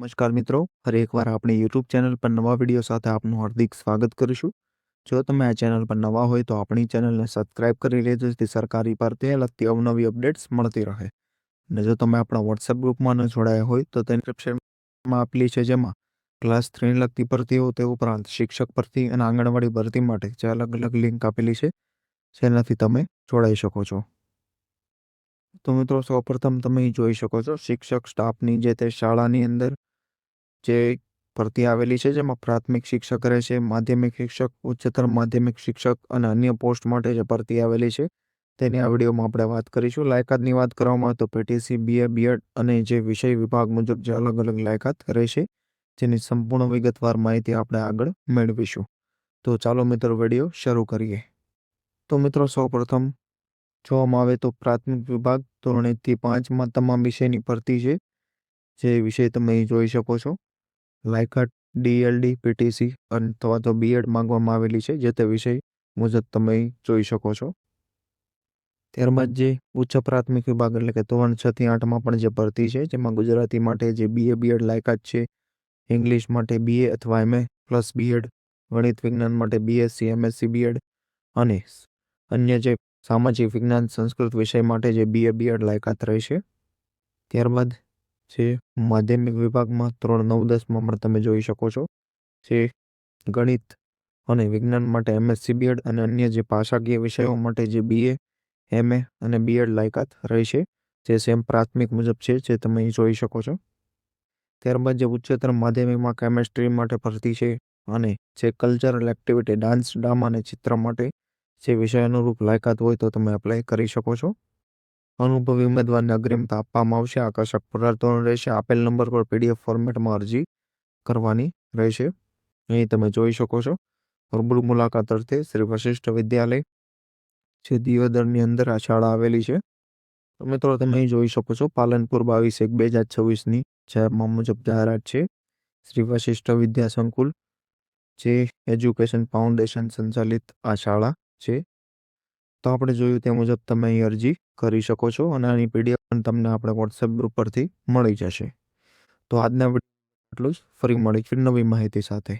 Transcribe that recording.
નમસ્કાર મિત્રો, ફરી એકવાર આપણી યુટ્યુબ ચેનલ પર નવા વિડીયો સાથે આપનું હાર્દિક સ્વાગત કરીશું। જો તમે આ ચેનલ પર નવા હોય તો આપણી ચેનલને સબસ્ક્રાઇબ કરી લેજો જેથી સરકારી ભરતીને લગતી અવનવી અપડેટ્સ મળતી રહે। અને જો તમે આપણા વોટ્સએપ ગ્રુપમાં ન જોડાયા હોય તો તેની ડિસ્ક્રિપ્શનમાં આપેલી છે, જેમાં ક્લાસ 3 લગતી ભરતીઓ તે ઉપરાંત શિક્ષક ભરતી અને આંગણવાડી ભરતી માટે જે અલગ અલગ લિંક આપેલી છે જેનાથી તમે જોડાઈ શકો છો। તો મિત્રો, સૌપ્રથમ તમે અહીં જોઈ શકો છો શિક્ષક સ્ટાફની જે તે શાળાની અંદર જે ભરતી આવેલી છે, જેમાં પ્રાથમિક શિક્ષક રહેશે, માધ્યમિક શિક્ષક, ઉચ્ચતર માધ્યમિક શિક્ષક અને અન્ય પોસ્ટ માટે જે ભરતી આવેલી છે તેની આ વિડીયોમાં આપણે વાત કરીશું। લાયકાતની વાત કરવામાં આવે તો પીટીસી, બીએ, બીએડ અને જે વિષય વિભાગ મુજબ જે અલગ અલગ લાયકાત રહેશે જેની સંપૂર્ણ વિગતવાર માહિતી આપણે આગળ મેળવીશું। તો ચાલો મિત્રો, વિડીયો શરૂ કરીએ। તો મિત્રો, સૌપ્રથમ જોવામાં આવે તો પ્રાથમિક વિભાગ ધોરણ 1 થી 5માં તમામ વિષયની ભરતી છે, જે વિષય તમે અહીં જોઈ શકો છો। લાયકાત ડીએલડી, પીટીસી અથવા તો બીએડ માંગવામાં આવેલી છે, જે તે વિષય મુજબ તમે અહીં જોઈ શકો છો। ત્યારબાદ જે ઉચ્ચ પ્રાથમિક વિભાગ એટલે કે ધોરણ 6 થી 8માં પણ જે ભરતી છે, જેમાં ગુજરાતી માટે જે બીએ બીએડ લાયકાત છે, ઇંગ્લિશ માટે બીએ અથવા એમએ પ્લસ બીએડ, ગણિત વિજ્ઞાન માટે બીએસસી, એમએસસી બીએડ અને અન્ય જે સામાજિક વિજ્ઞાન, સંસ્કૃત વિષય માટે જે બીએ બીએડ લાયકાત રહેશે। ત્યારબાદ જે માધ્યમિક વિભાગમાં ધોરણ 9 10માં પણ તમે જોઈ શકો છો જે ગણિત અને વિજ્ઞાન માટે એમએસસી બીએડ અને અન્ય જે ભાષાકીય વિષયો માટે જે બીએ, એમએ અને બીએડ લાયકાત રહેશે, જે સેમ પ્રાથમિક મુજબ છે, જે તમે અહીં જોઈ શકો છો। ત્યારબાદ જે ઉચ્ચતર માધ્યમિકમાં કેમેસ્ટ્રી માટે ભરતી છે અને જે કલ્ચરલ એક્ટિવિટી, ડાન્સ, ડ્રામા અને ચિત્ર માટે જે વિષય અનુરૂપ લાયકાત હોય તો તમે એપ્લાય કરી શકો છો। અનુભવી ઉમેદવારને અગ્રિમતા આપવામાં આવશે। આકર્ષક પગાર ધોરણ રહેશે। આપેલ નંબર પર પીડીએફ ફોર્મેટમાં અરજી કરવાની રહેશે। અહીં તમે જોઈ શકો છો રૂબરૂ મુલાકાત અર્થે શ્રી વશિષ્ઠ વિદ્યાલય જે દિયોદરની અંદર આ શાળા આવેલી છે। તો મિત્રો, તમે અહીં જોઈ શકો છો પાલનપુર 22/1/2026ની જાહેરનામા મુજબ જાહેરાત છે। શ્રી વશિષ્ઠ વિદ્યા સંકુલ જે એજ્યુકેશન ફાઉન્ડેશન સંચાલિત આ શાળા છે। તો આપણે જોયું તે મુજબ તમે અહીં અરજી કરી શકો છો અને આની પીડીએફ પણ તમને આપણે વોટ્સએપ ગ્રુપ પરથી મળી જશે। તો આજના વિડીયો એટલું જ, ફરી મળીશું નવી માહિતી સાથે।